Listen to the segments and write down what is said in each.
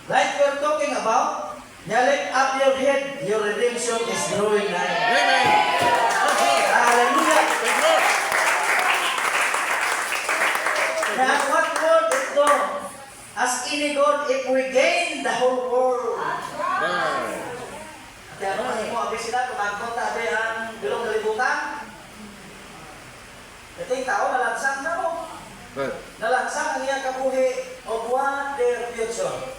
Like we're talking about, lift up your head, your redemption is drawing nigh. Amen. Hallelujah. Now, what word ito? As any God, if we gain the whole world. Kaya ano, kasi mo, abis sila, kumangkot tabi ang bilong kalibutan. Ito yung tao, nalansang na mo. Nalansang ang iyang kabuhi of what their future.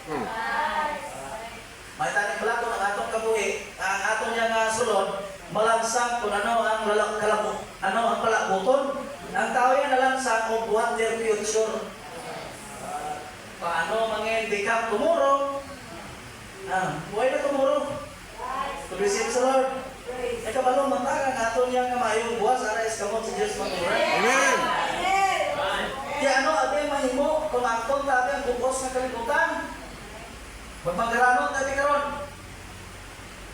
May taning pala kung ang atong kabuhi, ang atong niyang sulod, malansang kung ano ang ang palabuton. Ang tao yan nalansang of what their future. Paano become tomorrow? Buhay na tomorrow. To receive sa Lord. Ay kabalo matagang ato niya nga maayong buwas ara is kamot sa Diyos magmura. Amen. Kaya ano abe mahimo kung akton tabi ang bukos ng kalibutan. Magpangaranon tabi karon.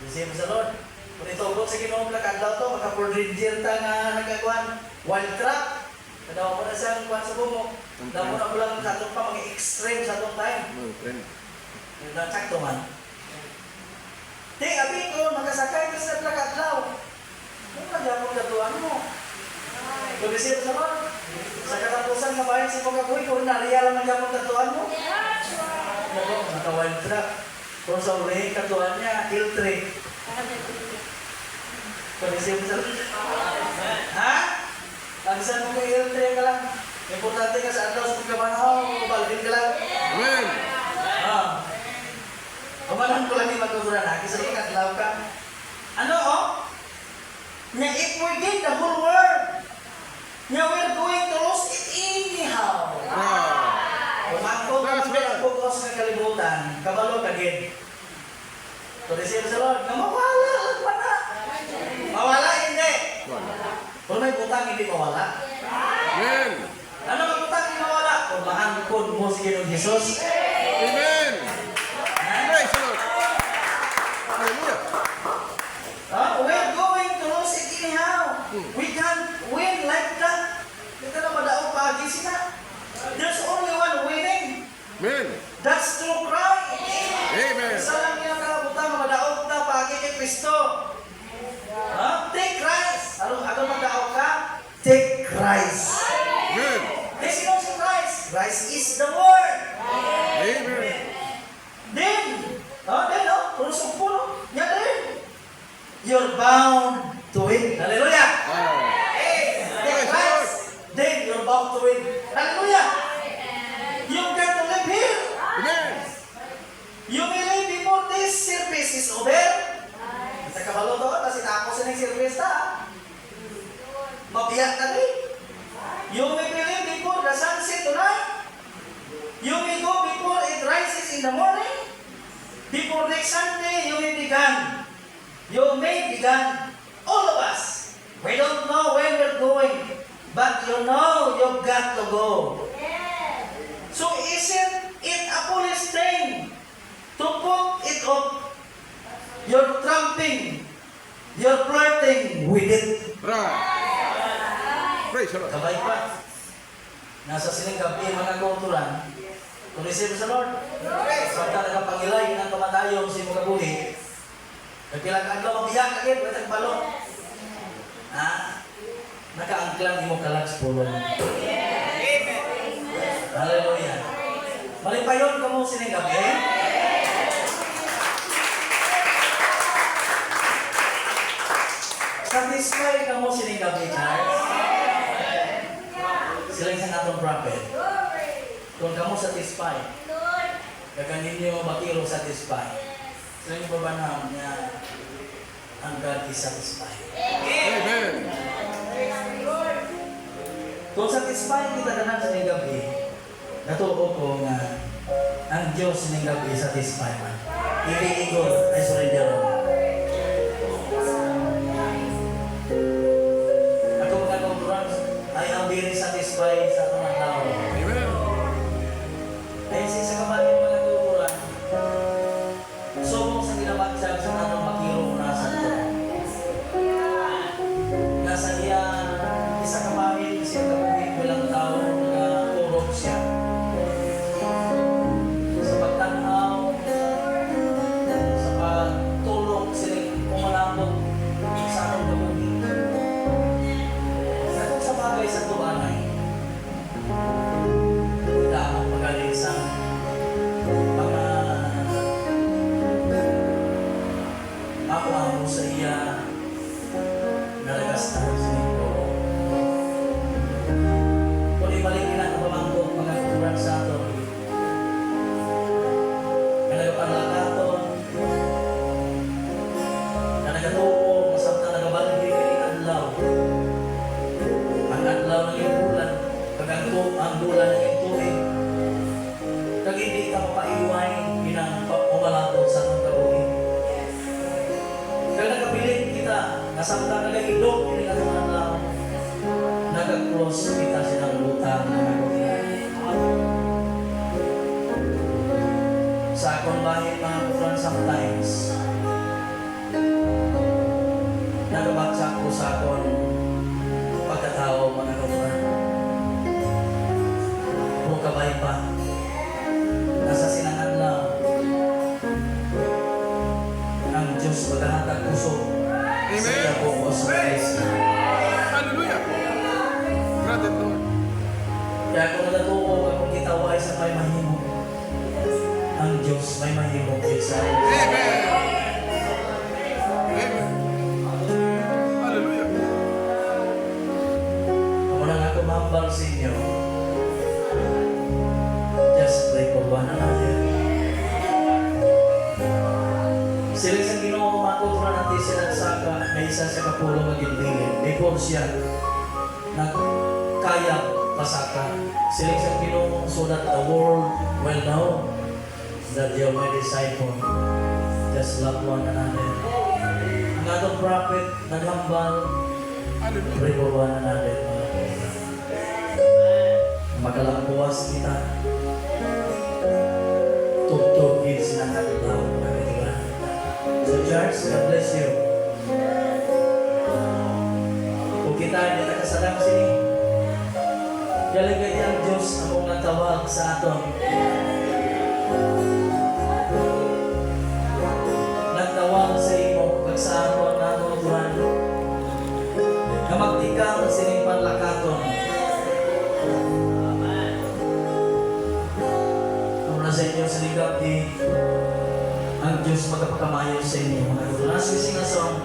Receive sa Lord. Kung itubot sa Ginoo kadlaw to maka-4 ta nga nagkakuan wild trap. Kadawa mo na sa kuan sa bumok. Damo na lang sa atong pa mga extreme sa atong time. Yung sakto man. Ting, abi ko, makasakay ka sa plakadlaw. Ano ka dyan mong gatuan mo? Pag-isip sa Lord. Sa katapusan na bayan sa pagkabuhi, kung naliya lang ang dyan mong gatuan mo. Ano, naka-wild truck. Kung sa uli, katuan niya, ill-trip. Pag-isip sa Lord. Ha? Lagsan mo kay ill-trip ka lang. Importante ka sa adlaw sa pagkabanaw, balbin ka lang. Amen. Pamanan ko lang yung magkukuran na, kasi ikatlaw ka. Ano na if we gain the whole world, na we're going to lose it anyhow. Kung ako naman pinag-focus ng kalibutan, kabalo ka din. So, receive sa Lord, na mawala lang pa na. Mawala, hindi. Kung may butang, hindi mawala. Amen. Ano ang butang, hindi mawala? Kung maangkod mo si Ginoong Jesus. Amen. Praise the Lord. Hallelujah. We're going to lose it anyhow. We can't win like that. Kita na madaog pagi sila. There's only one winning. Amen. That's through Christ. Amen. Isa lang yung kalabutan na madaog na pagi kay Kristo. Take Christ. Ano madaog ka? Take Christ. Amen. Sino si Christ? Christ is the Word. Amen. Then, pulusong pulo. Yan din. You're bound to win. Hallelujah. Take Christ. Then you're bound to win. Hallelujah. You've got to live here. Amen. You may live before this service is over. Sa kabalo to, kasi tapos na yung service na. Mabiyak na rin. You may believe before the sunset tonight. You may go before it rises in the morning. Before next Sunday, you may begin. You may begin. All of us. We don't know when we're going. But you know you've got to go. So isn't it a foolish thing to put it off? You're tramping. You're flirting with it. Praise the Lord. Kabay pa. Nasa sining gabi mga kauturan. Kung receive sa Lord. Sabta nagapangilay ng tumatayong sa imong kabuhi. Nagpilang adlaw mabiyak agad, wala tagbalong. Nakaangklang imong kalags pulong. Hallelujah. Malipayon ka mo sining gabi. Satisfy ka mo sining gabi, Charles. Sila yung atong prophet. Kung kamo satisfy, kaganin niyo makiro satisfy. Sila yung babanam niya, ang God is satisfied. Amen. Kung satisfy kita na sa ning gabi, natuo ko nga ang Diyos ning gabi satisfy man. Iliigod ay surrender mo. Ako mga kauturan ay ang very satisfy sa atong tao. Amen. Dahil sa kabaling mga kauturan, subong sa ginabagsag sa atong makiro nasa ito. Nasa iya, isa kabaling siya kabuhin walang tao na turok siya. Sa pagtanaw, sa akong bahin mga kutran sometimes, nagabaksak ko sa akong pagkatao mga kutran. Kung kabay pa, nasa sinangan lang ang Diyos maghahatag puso sa iya bukos sa Kristo. Hallelujah. Granted, Lord. Kaya kung natuko akong gitaway sa may mahimo, ang Diyos may mahimo sa akin. Amen. Amen. Hallelujah. Ako na nga kumambal sa inyo, just pray for one another. Sila sa Ginoo matutunan natin sila sa may isa sa kapulong magiging before siya kaya pasaka. Sila sa Ginoo so that the world will know that you are my disciple. Just love one another. Ang atong prophet naghambal, Hallelujah. pray for one another. Makalampuas kita. Tugtugin silang katulaw. So church, God bless you. Kung kita hindi nakasalam sini, galigay ang Diyos ang mga tawag sa aton. Nagtawag sa imo, pag sa ako ang natutuhan. Kamagtikang sining panlakaton. Kung nasa inyo sa ligap ang Diyos magpapakamayo sa inyo. Mga natutunan, sing a song.